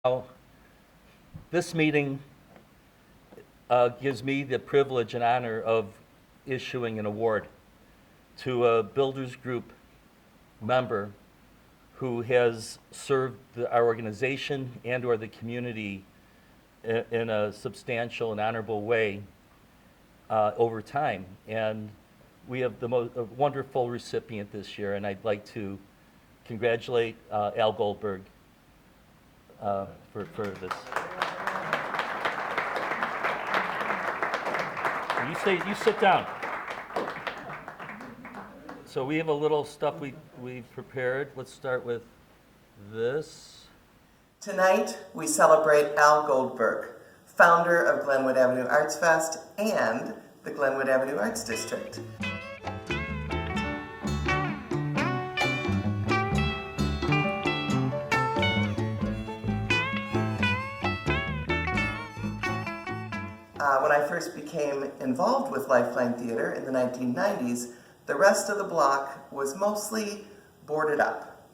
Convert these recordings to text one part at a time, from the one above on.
Now, this meeting gives me the privilege and honor of issuing an award to a Builders Group member who has served our organization and/or the community in a substantial and honorable way over time. And we have the most wonderful recipient this year, and I'd like to congratulate Al Goldberg for this. You sit down. So we have a little stuff we've prepared. Let's start with this. Tonight, we celebrate Al Goldberg, founder of Glenwood Avenue Arts Fest and the Glenwood Avenue Arts District. When I first became involved with Lifeline Theater in the 1990s, the rest of the block was mostly boarded up.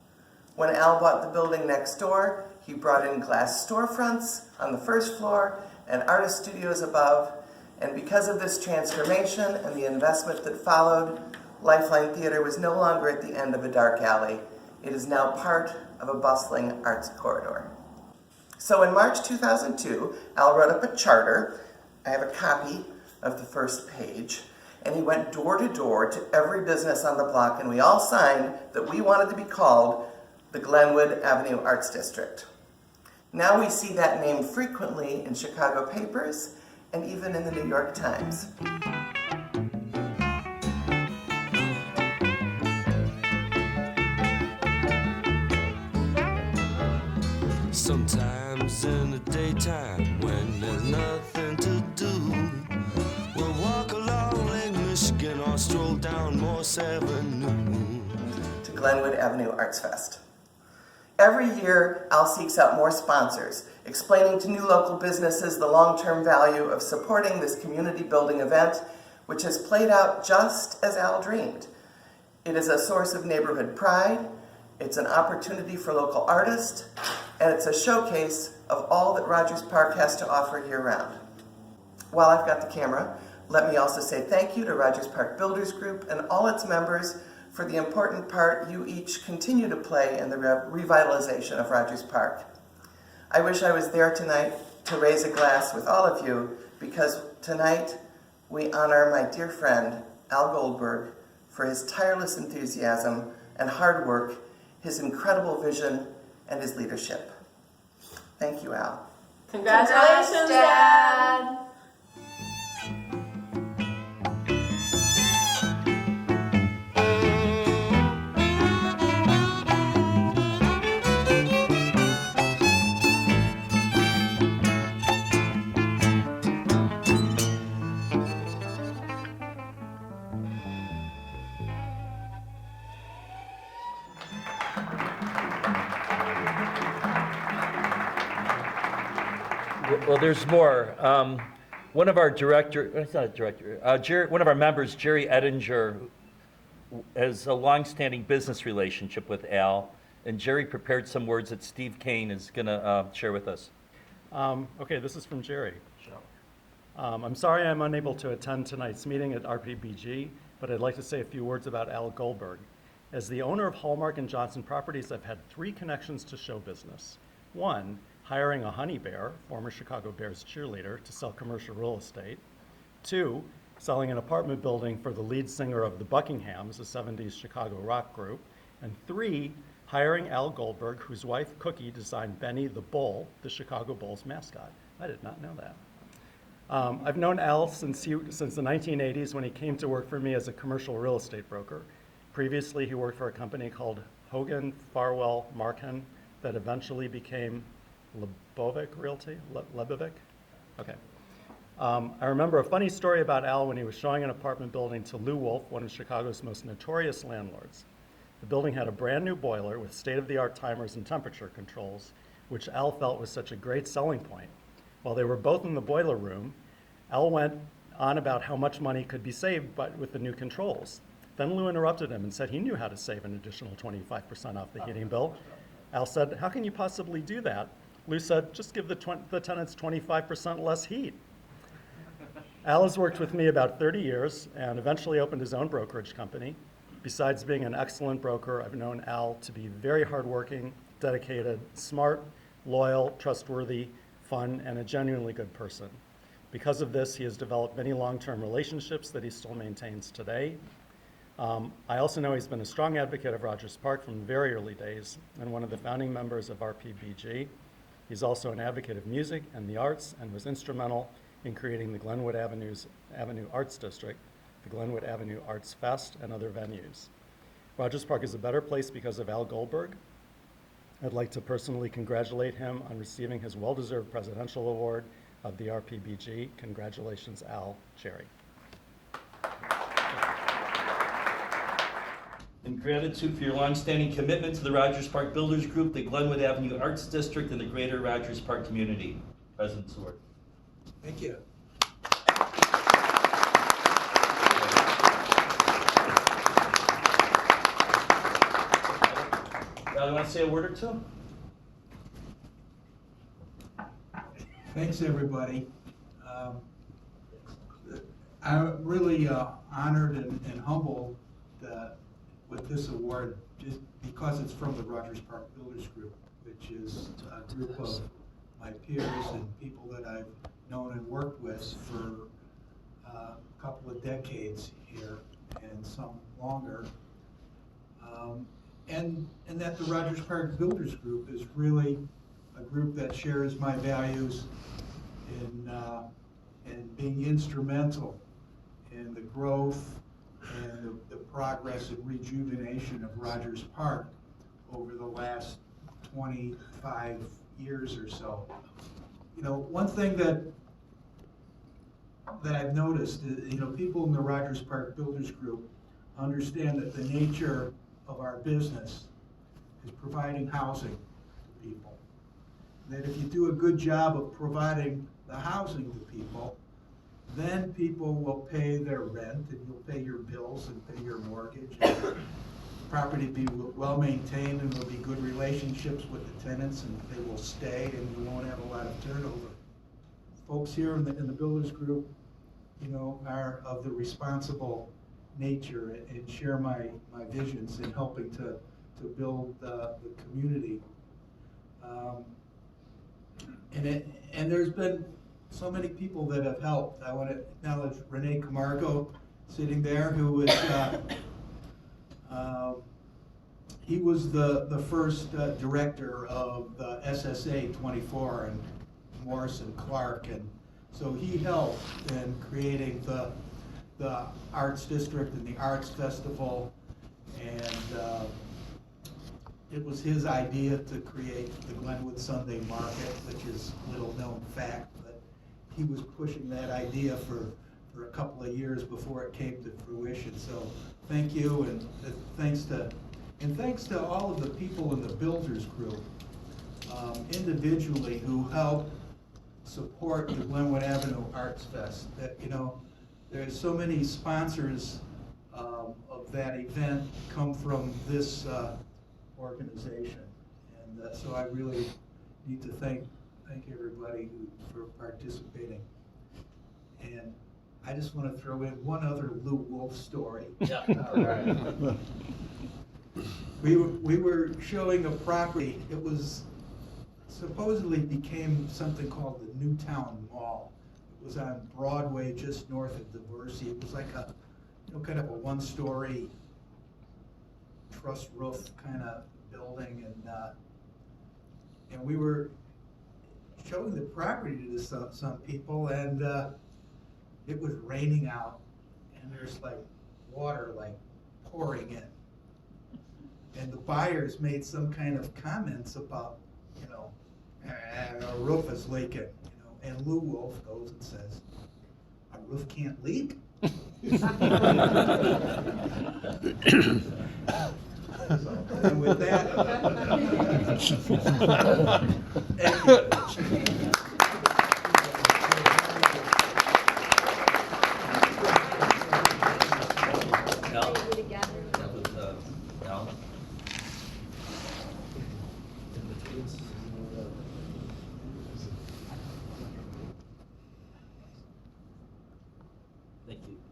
When Al bought the building next door, he brought in glass storefronts on the first floor and artist studios above, and because of this transformation and the investment that followed, Lifeline Theater was no longer at the end of a dark alley. It is now part of a bustling arts corridor. So in March 2002, Al wrote up a charter. I have a copy of the first page, and he went door to door to every business on the block, and we all signed that we wanted to be called the Glenwood Avenue Arts District. Now we see that name frequently in Chicago papers and even in the New York Times. Sometimes in the daytime when there's nothing to do, we'll walk along Lake Michigan or stroll down Morse Avenue to Glenwood Avenue Arts Fest. Every year, Al seeks out more sponsors, explaining to new local businesses the long-term value of supporting this community building event, which has played out just as Al dreamed. It is a source of neighborhood pride, it's an opportunity for local artists, and it's a showcase of all that Rogers Park has to offer year-round. While I've got the camera, let me also say thank you to Rogers Park Builders Group and all its members for the important part you each continue to play in the revitalization of Rogers Park. I wish I was there tonight to raise a glass with all of you, because tonight we honor my dear friend Al Goldberg for his tireless enthusiasm and hard work, his incredible vision, and his leadership. Thank you, Al. Congratulations, Dad! Well, there's more. One of our one of our members, Jerry Ettinger, has a long-standing business relationship with Al, and Jerry prepared some words that Steve Kane is going to share with us. Okay, this is from Jerry. I'm sorry I'm unable to attend tonight's meeting at RPBG, but I'd like to say a few words about Al Goldberg. As the owner of Hallmark and Johnson Properties, I've had 3 connections to show business. 1, hiring a Honey Bear, former Chicago Bears cheerleader, to sell commercial real estate. 2, selling an apartment building for the lead singer of the Buckinghams, a 70s Chicago rock group. And 3, hiring Al Goldberg, whose wife Cookie designed Benny the Bull, the Chicago Bulls mascot. I did not know that. I've known Al since the 1980s, when he came to work for me as a commercial real estate broker. Previously, he worked for a company called Hogan Farwell Markin that eventually became Lebovic Realty? Lebovic? Okay. I remember a funny story about Al when he was showing an apartment building to Lou Wolf, one of Chicago's most notorious landlords. The building had a brand new boiler with state-of-the-art timers and temperature controls, which Al felt was such a great selling point. While they were both in the boiler room, Al went on about how much money could be saved with the new controls. Then Lou interrupted him and said he knew how to save an additional 25% off the heating bill. Al said, "How can you possibly do that? Lou said, just give the tenants 25% less heat. Al has worked with me about 30 years and eventually opened his own brokerage company. Besides being an excellent broker, I've known Al to be very hardworking, dedicated, smart, loyal, trustworthy, fun, and a genuinely good person. Because of this, he has developed many long-term relationships that he still maintains today. I also know he's been a strong advocate of Rogers Park from very early days and one of the founding members of RPBG. He's also an advocate of music and the arts and was instrumental in creating the Glenwood Avenue Arts District, the Glenwood Avenue Arts Fest, and other venues. Rogers Park is a better place because of Al Goldberg. I'd like to personally congratulate him on receiving his well-deserved presidential award of the RPBG. Congratulations, Al. Jerry. In gratitude for your longstanding commitment to the Rogers Park Builders Group, the Glenwood Avenue Arts District, and the greater Rogers Park community. President Seward. Thank you. You want to say a word or two? Thanks, everybody. I'm really honored and humbled with this award, just because it's from the Rogers Park Builders Group, which is a group of my peers and people that I've known and worked with for a couple of decades here and some longer. And that the Rogers Park Builders Group is really a group that shares my values in being instrumental in the growth and the progress and rejuvenation of Rogers Park over the last 25 years or so. You know, one thing that I've noticed is, you know, people in the Rogers Park Builders Group understand that the nature of our business is providing housing to people. That if you do a good job of providing the housing to people, then people will pay their rent and you'll pay your bills and pay your mortgage. And the property be well maintained and there'll be good relationships with the tenants and they will stay and you won't have a lot of turnover. Folks here in the Builders Group, you know, are of the responsible nature and share my visions in helping to build the community. And there's been so many people that have helped. I want to acknowledge Renee Camargo sitting there, who is he was the first director of the SSA 24 and Morris and Clark, and so he helped in creating the Arts District and the Arts Festival, and it was his idea to create the Glenwood Sunday Market, which is little known fact, but he was pushing that idea for a couple of years before it came to fruition. So thank you, and thanks to all of the people in the Builders Group individually who helped support the Glenwood Avenue Arts Fest. That, you know, there's so many sponsors of that event come from this organization, and so I really need to thank everybody for participating. And I just want to throw in one other Lou Wolf story. Yeah. All right. We were showing a property. It was supposedly became something called the Newtown Mall. It was on Broadway, just north of Diversey. It was like a, you know, kind of a one-story truss roof kind of building, and we were showing the property to some people, and it was raining out, and there's like water like pouring in, and the buyers made some kind of comments about, you know, our roof is leaking, you know, and Lou Wolf goes and says, "Our roof can't leak." And with that, thank you. Al? That was Al. Thank you.